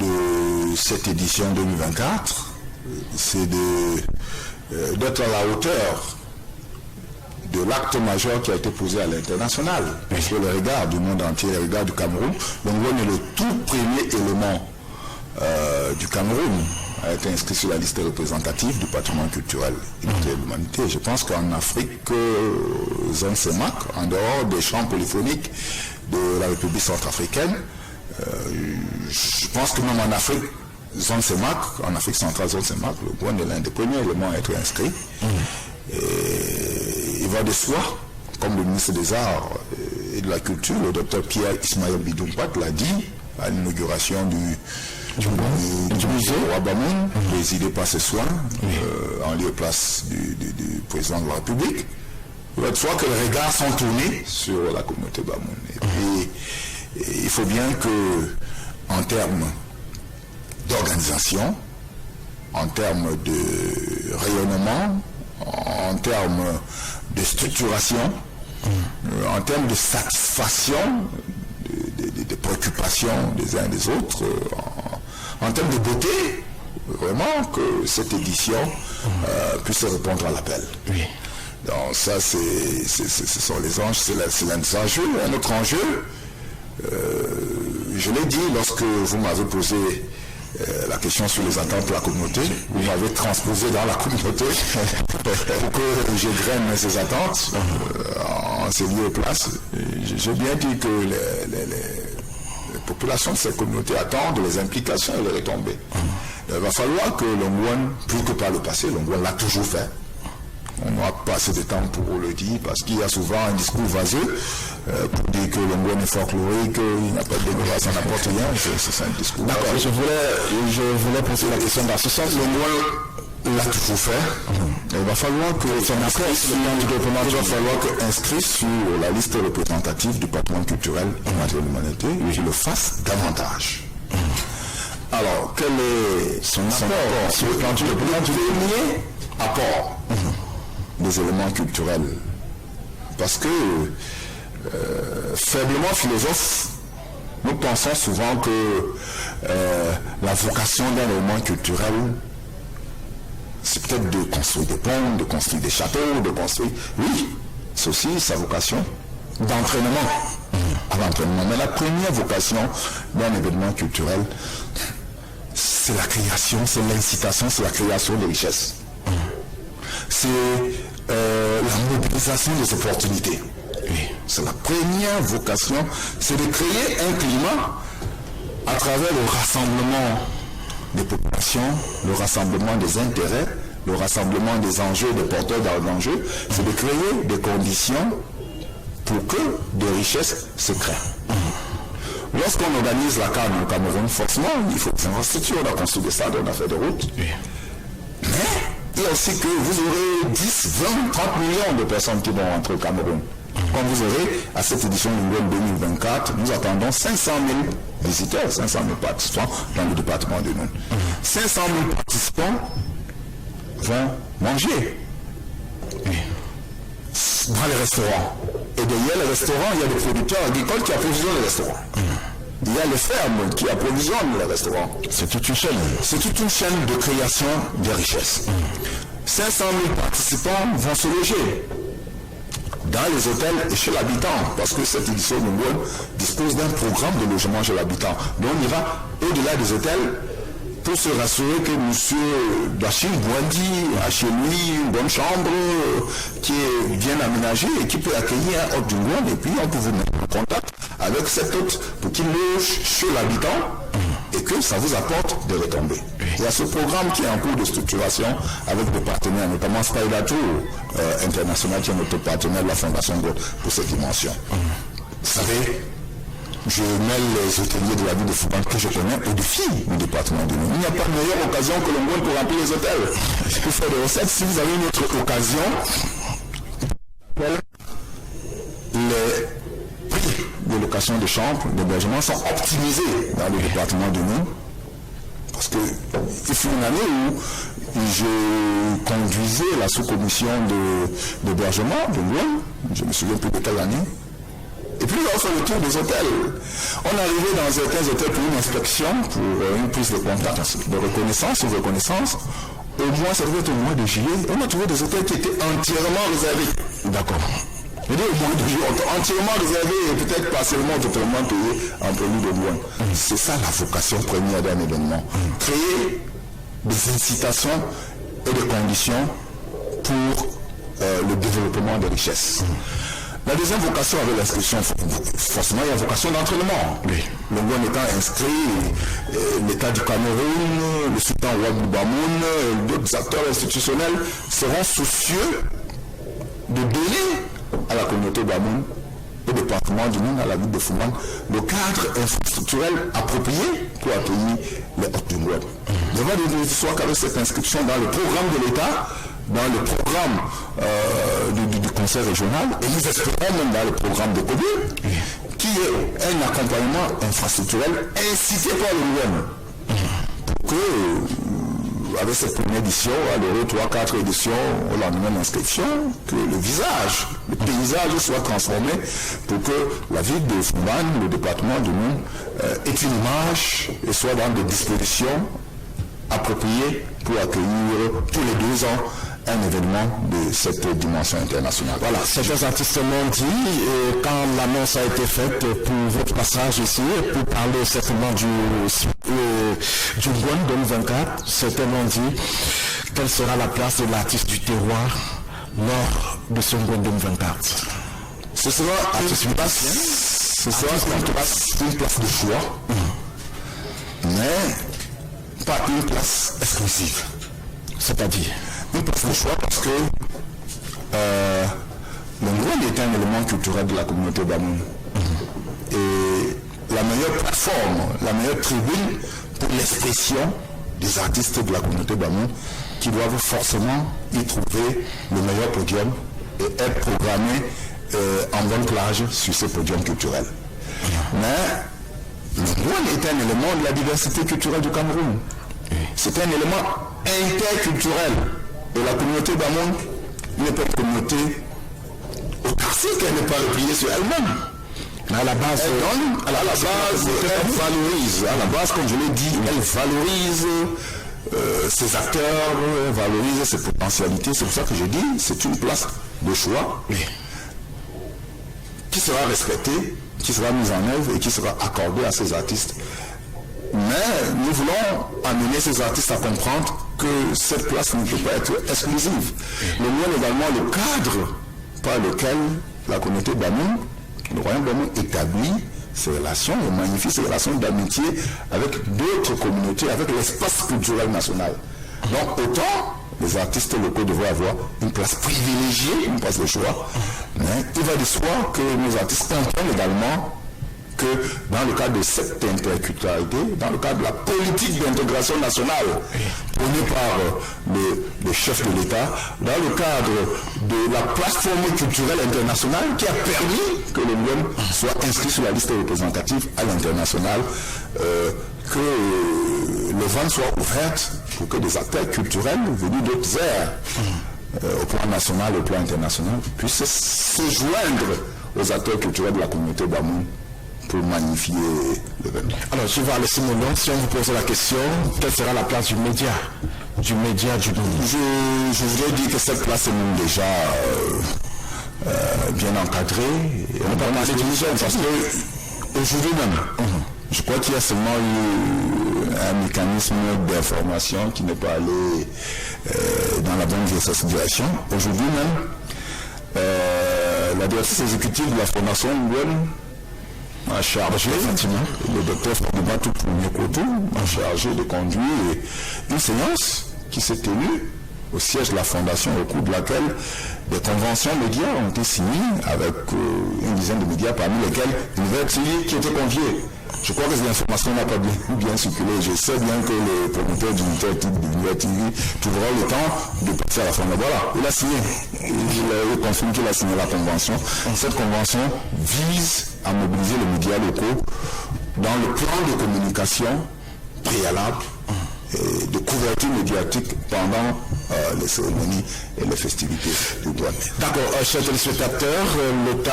de cette édition 2024, c'est d'être à la hauteur de l'acte majeur qui a été posé à l'international. Parce que le regard du monde entier, le regard du Cameroun, le Ngouane est le tout premier élément du Cameroun, a été inscrit sur la liste représentative du patrimoine culturel et de l'humanité. Je pense qu'en Afrique, zone CEMAC, en dehors des champs polyphoniques de la République centrafricaine, je pense que même en Afrique, zone CEMAC, en Afrique centrale, zone CEMAC, le Ngouane est l'un des premiers éléments à être inscrit. Et il va de soi, comme le ministre des Arts et de la Culture, le docteur Pierre Ismaël Bidoumpat l'a dit à l'inauguration du musée Roi Bamoun, présidé par ce soir, en lieu et place du président de la République. Il va de soi que les regards sont tournés sur la communauté Bamoun. Et puis, il faut bien que, en termes d'organisation, en termes de rayonnement, en termes de structuration, en termes de satisfaction des préoccupations des uns et des autres, en termes de beauté, vraiment que cette édition puisse répondre à l'appel. Oui. Donc ça, ce sont les enjeux, c'est l'un des enjeux. Un autre enjeu, je l'ai dit lorsque vous m'avez posé la question sur les attentes de la communauté, vous m'avez transposé dans la communauté pour que je graine ces attentes en ces lieux et places. J'ai bien dit que les populations de cette communauté attendent les implications et les retombées. Il va falloir que le Ngouane, plus que par le passé, le Ngouane l'a toujours fait. On n'a pas assez de temps pour le dire parce qu'il y a souvent un discours vaseux pour dire que le Ngouane est folklorique, il n'y a pas de débat, ça n'apporte rien. C'est un discours. D'accord, je voulais poser la question dans ce sens. Le Ngouane l'a toujours fait. Il va falloir que inscrit sur la liste représentative du patrimoine culturel et de l'humanité, qu'il le fasse davantage. Alors, quel est son apport sur le plan du premier apport des éléments culturels? Parce que faiblement philosophes, nous pensons souvent que la vocation d'un élément culturel, c'est peut-être de construire des ponts, de construire des châteaux, de construire... Oui, c'est aussi sa vocation d'entraînement. À l'entraînement. Mais la première vocation d'un événement culturel, c'est la création, c'est l'incitation, c'est la création de richesses. C'est la mobilisation des opportunités. C'est la première vocation, c'est de créer un climat à travers le rassemblement des populations, le rassemblement des intérêts, le rassemblement des enjeux, des porteurs d'enjeux, c'est de créer des conditions pour que des richesses se créent. Lorsqu'on organise la CAN au Cameroun, forcément, il faut des infrastructures, on a construit des stades, on a fait des routes. Mais il y a aussi que vous aurez 10, 20, 30 millions de personnes qui vont rentrer au Cameroun. Comme vous aurez, à cette édition du Ngouane 2024, nous attendons 500 000 visiteurs, 500 000 participants dans le département de Noun. 500 000 participants vont manger dans les restaurants. Et derrière les restaurants, il y a des producteurs agricoles qui approvisionnent les restaurants. Il y a les fermes qui approvisionnent les restaurants. C'est toute une chaîne. C'est toute une chaîne de création de richesses. 500 000 participants vont se loger dans les hôtels et chez l'habitant, parce que cette édition de Ngouane dispose d'un programme de logement chez l'habitant. Donc on ira au-delà des hôtels pour se rassurer que M. Dachim Bouandi a chez lui une bonne chambre qui est bien aménagée et qui peut accueillir un hôte du Luan, et puis on peut vous mettre en contact avec cet hôte pour qu'il loge chez l'habitant et que ça vous apporte des retombées. Il y a ce programme qui est en cours de structuration avec des partenaires, notamment Spidato International, qui est notre partenaire de la Fondation Gold pour cette dimension. Vous savez, je mêle les hôteliers de la ville de Fouban que je connais au défi du département de l'Union. Il n'y a pas de meilleure occasion que l'on pour remplir les hôtels. Pour faire des recettes, si vous avez une autre occasion, les prix de location de chambres, d'hébergement sont optimisés dans le département de l'Union. Parce que il fut une année où je conduisais la sous-commission d'hébergement de Lyon, je me souviens plus de quelle année. Et puis on fait le tour des hôtels. On arrivait dans certains hôtels pour une inspection, pour une prise de contact, de reconnaissance ou reconnaissance. Au moins, ça devait être au mois de juillet. On a trouvé des hôtels qui étaient entièrement réservés. D'accord. Je dis au mois de juillet, entièrement réservés et peut-être partiellement, totalement payés en premier de loin. C'est ça la vocation première d'un événement. Créer des incitations et des conditions pour le développement des richesses. La deuxième vocation avec l'inscription, forcément, il y a une vocation d'entraînement. Oui. Le Luan étant inscrit, l'État du Cameroun, le sultan Ouad Bamoun, d'autres acteurs institutionnels seront soucieux de donner à la communauté Bamoun, au département du Nord, à la ville de Fouman, le cadre infrastructurel approprié pour accueillir les hôtes du Luan. Je vais dire l'histoire qu'avec cette inscription dans le programme de l'État, dans le programme du conseil régional, et nous espérons même dans le programme de Kobe, qui est un accompagnement infrastructurel incité par le Luan. Pour que, avec cette première édition, à l'euro 3-4 éditions, au lendemain de l'inscription, que le visage, le paysage soit transformé pour que la ville de Fouman, le département de Moun, ait une image et soit dans des dispositions appropriées pour accueillir tous les 2 ans un événement de cette dimension internationale. Voilà, certains artistes m'ont dit, quand l'annonce a été faite pour votre passage ici, pour parler certainement du Luan 2024, certains m'ont dit quelle sera la place de l'artiste du terroir lors de ce Luan 2024. Ce sera une place de choix, mais pas une place exclusive. C'est-à-dire une place de choix parce que le Luan est un élément culturel de la communauté Bamoun. Et la meilleure plateforme, la meilleure tribune pour l'expression des artistes de la communauté Bamoun qui doivent forcément y trouver le meilleur podium et être programmés en bonne plage sur ce podium culturel. Mais le Luan est un élément de la diversité culturelle du Cameroun. C'est un élément interculturel. Et la communauté Bamoun n'est pas une communauté autarcique, elle n'est pas repliée sur elle-même. Mais à la base, elle valorise. À la base, comme je l'ai dit, elle valorise ses acteurs, elle valorise ses potentialités. C'est pour ça que je dis, c'est une place de choix qui sera respectée, qui sera mise en œuvre et qui sera accordée à ces artistes. Mais nous voulons amener ces artistes à comprendre que cette place ne peut pas être exclusive. Le Luan également le cadre par lequel la communauté Bamoun, le royaume Bamoun établit ses relations, et magnifie ses relations d'amitié avec d'autres communautés, avec l'espace culturel national. Donc autant les artistes locaux devraient avoir une place privilégiée, une place de choix, mais il va de soi que nos artistes comprennent également que dans le cadre de cette interculturalité, dans le cadre de la politique d'intégration nationale prônée par le chef de l'État, dans le cadre de la plateforme culturelle internationale qui a permis que le Luan soit inscrit sur la liste représentative à l'international, que les vannes soient ouvertes pour que des acteurs culturels venus d'autres aires, au plan national, au plan international, puissent se joindre aux acteurs culturels de la communauté Bamoun pour magnifier l'événement. Alors, je vais laisser mon nom. Si on vous pose la question, quelle sera la place du média du monde? Je voudrais dire que cette place est même déjà bien encadrée. Et on va parler du média parce que aujourd'hui même, je crois qu'il y a seulement eu un mécanisme d'information qui n'est pas allé dans la bonne direction. Aujourd'hui même, la directrice exécutive de la Fondation Nguyen a chargé, le docteur Ferdinand Toupounier-Kotou a chargé de conduire une séance qui s'est tenue au siège de la Fondation, au cours de laquelle des conventions médias ont été signées avec une dizaine de médias, parmi lesquels Univers TV qui était convié. Je crois que cette information n'a pas bien circulé. Je sais bien que le promoteur d'Univers TV trouvera le temps de passer à la Fondation. Voilà, il a signé. Il confirme qu'il a signé la convention. Cette convention vise à mobiliser les médias locaux dans le plan de communication préalable de couverture médiatique pendant les cérémonies et les festivités du Douane. D'accord, chers téléspectateurs, le temps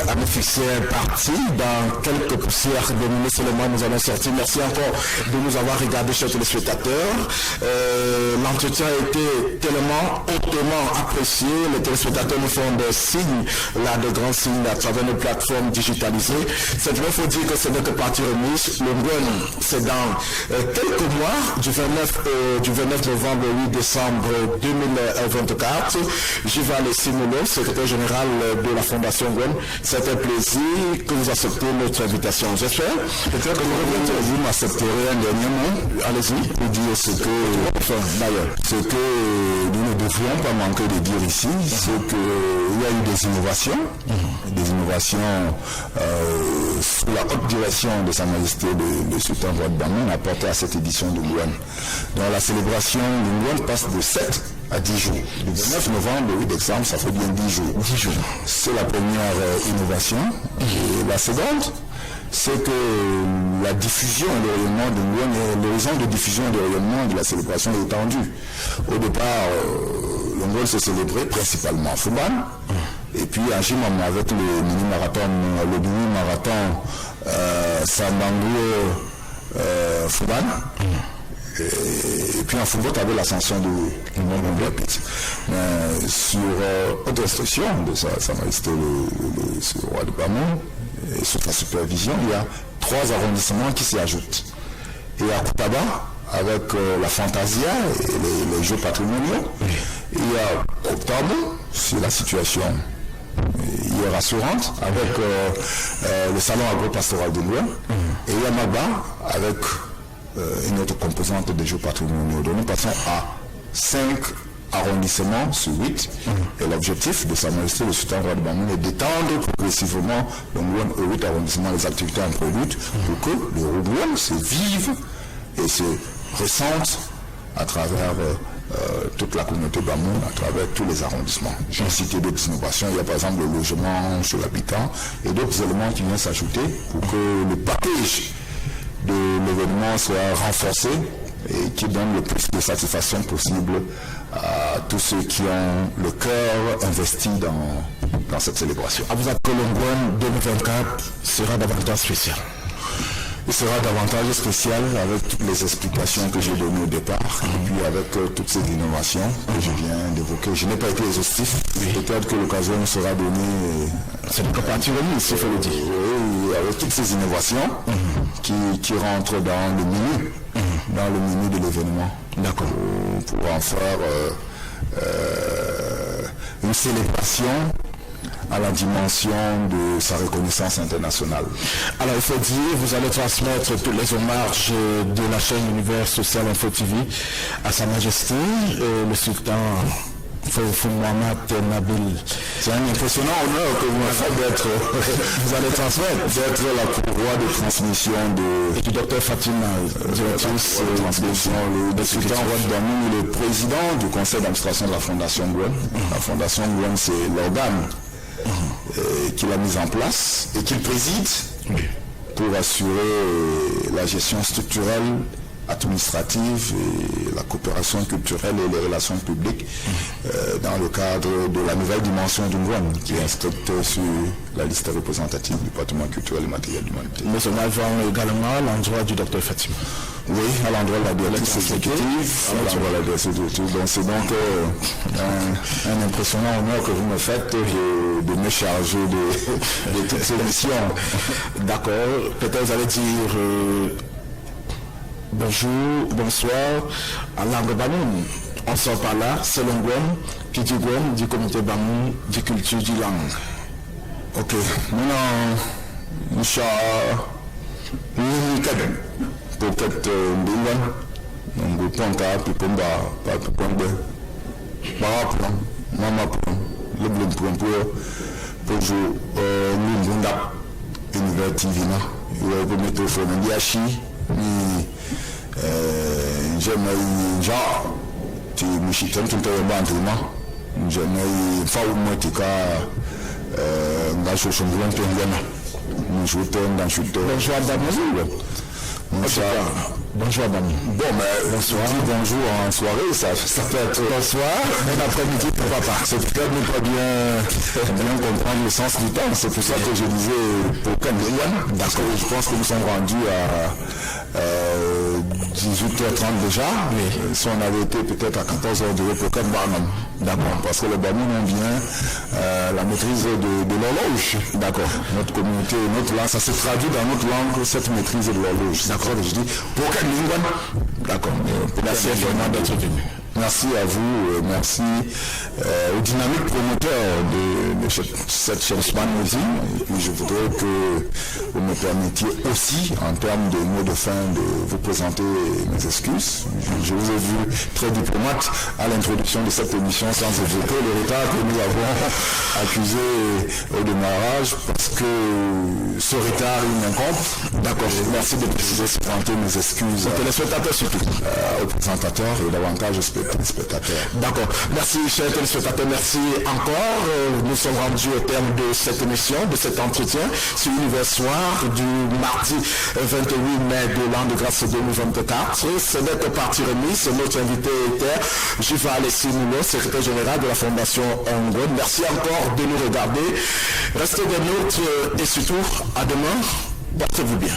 a nous fixé un parti. Dans quelques poussières de minutes seulement, nous allons sortir. Merci encore de nous avoir regardé, chers téléspectateurs. L'entretien a été tellement hautement apprécié. Les téléspectateurs nous font des signes, là, des grands signes à travers nos plateformes digitalisées. Simplement, il faut dire que ce n'est que partie remise. Le Douane, c'est dans quelques mois, du 29 novembre au 8 décembre 2024. Jiva Alessi-Moulo, secrétaire général de la Fondation Douane. C'est un plaisir que vous acceptez notre invitation. J'espère. Peut-être que vous m'accepterez un dernier mot. Allez-y. Pour dire ce que nous ne devrions pas manquer de dire ici, c'est qu'il y a eu des innovations sous la haute direction de Sa Majesté le Sultan Roch Bamoun apportée à cette édition de Douane. Donc la célébration de Douane passe de 7 à 10 jours. Le 29 novembre, le 8 décembre, ça fait bien 10 jours. 10 jours. C'est la première innovation. Et la seconde, c'est que la diffusion et le rayonnement de Douane, l'horizon de diffusion et de rayonnement de la célébration est étendu. Au départ, le Douane se célébrait principalement à Fouban. Et puis à Jimam avec le mini-marathon Sambangou Fouban. Et puis en football, tu avais l'ascension du monde rapide. Mais sur haute restriction de Sa Majesté le roi de Bamoun, et sous sa supervision, il y a 3 arrondissements qui s'y ajoutent. Et à Koutaba, avec la Fantasia et les jeux patrimoniaux, il y a Koutaba, c'est la situation hier rassurante, avec le salon agro-pastoral de Douane, et il y a Maba, avec une autre composante des jeux patrimoniaux. Donc nous passons à 5 arrondissements sur 8. Et l'objectif de Sa Majesté le Sultan Roch Bamoun est d'étendre progressivement le Douane aux 8 arrondissements les activités introduites pour que le Douane se vive et se ressente à travers toute la communauté Bamoun, à travers tous les arrondissements. J'ai cité d'autres innovations. Il y a par exemple le logement chez l'habitant et d'autres éléments qui viennent s'ajouter pour que le package de l'événement soit renforcé et qui donne le plus de satisfaction possible à tous ceux qui ont le cœur investi dans cette célébration. À vous que le Douane 2024 sera davantage spécial. Il sera davantage spécial avec toutes les explications que j'ai données au départ et puis avec toutes ces innovations que je viens d'évoquer. Je n'ai pas été exhaustif, peut-être que l'occasion me sera donnée. C'est une partie remise, il faut le dire. Oui, avec toutes ces innovations qui rentrent dans le menu de l'événement. D'accord. Pour en faire une célébration à la dimension de sa reconnaissance internationale. Alors il faut dire, vous allez transmettre tous les hommages de la chaîne Univers Social Info TV à Sa Majesté le Sultan Mohamed Nabil. C'est un impressionnant honneur que vous me faites d'être, vous allez transmettre, d'être la courroie de transmission du docteur Fatima, directrice de transmission, le Sultan Roch Bamoun, le président du conseil d'administration de la Fondation Douane. La Fondation Douane, c'est l'organe qu'il a mis en place et qu'il préside pour assurer la gestion structurelle, administrative et la coopération culturelle et les relations publiques dans le cadre de la nouvelle dimension du Douane qui est inscrite sur la liste représentative du patrimoine culturel et matériel d'humanité. Mais on a également à l'endroit du docteur Fatima. Oui, à l'endroit de la directrice exécutive, donc c'est donc un impressionnant honneur que vous me faites de me charger de toutes ces missions. D'accord, peut-être vous allez dire bonjour, bonsoir, à langue Banoum. On sort par là, c'est l'Ongouem, qui dit Gouem, du comité Bamou, du culture, du langue. Ok, maintenant, Misha, Kadem, pour peut-être Mbouan, Ngouponka, Pipomba, Papipombe, Baraplan, Mamaplan, le Blum pour jouer l'Umbunda, Univers Tivina, il va vous mettre au fond de Yashi, j'aime genre, tu me chites un peu de bandement, j'aime faire une motika, dans ce son grand périmètre. Nous jouons dans ce bonjour, bonjour, Bami. Bon, mais bonjour en soirée, ça peut être bonsoir, un après-midi, pourquoi pas. C'est peut-être ne pas bien comprendre le sens du temps. C'est pour ça que je disais pour Cameroun. D'accord, je pense que nous sommes rendus à 18h30 déjà. Mais si on avait été peut-être à 14h de pour Cameroun. D'accord, parce que le Bami ont bien la maîtrise de l'horloge. D'accord, notre communauté, notre langue, ça se traduit dans notre langue, cette maîtrise de l'horloge. D'accord, je dis pour d'accord. Merci infiniment d'être venu. Merci à vous, merci au dynamique promoteur de cette chaîne Spanesi. Et puis je voudrais que vous me permettiez aussi, en termes de mots de fin, de vous présenter mes excuses. Je vous ai vu très diplomate à l'introduction de cette émission sans évoquer le retard que nous avons accusé au démarrage, parce que ce retard, il m'incombe. D'accord, merci de préciser, présenter mes excuses. Aux téléspectateurs surtout. Aux présentateurs et davantage aux téléspectateurs. D'accord, merci chers téléspectateurs, merci encore. Nous sommes rendus au terme de cette émission, de cet entretien sur l'Univers Soir du mardi 28 mai de l'an de grâce 2024. C'est notre partie remise, notre invité était Jiva Alexis Moulot, secrétaire général de la Fondation Ongon. Merci encore de nous regarder. Restez des nôtres et surtout à demain. Portez-vous bien.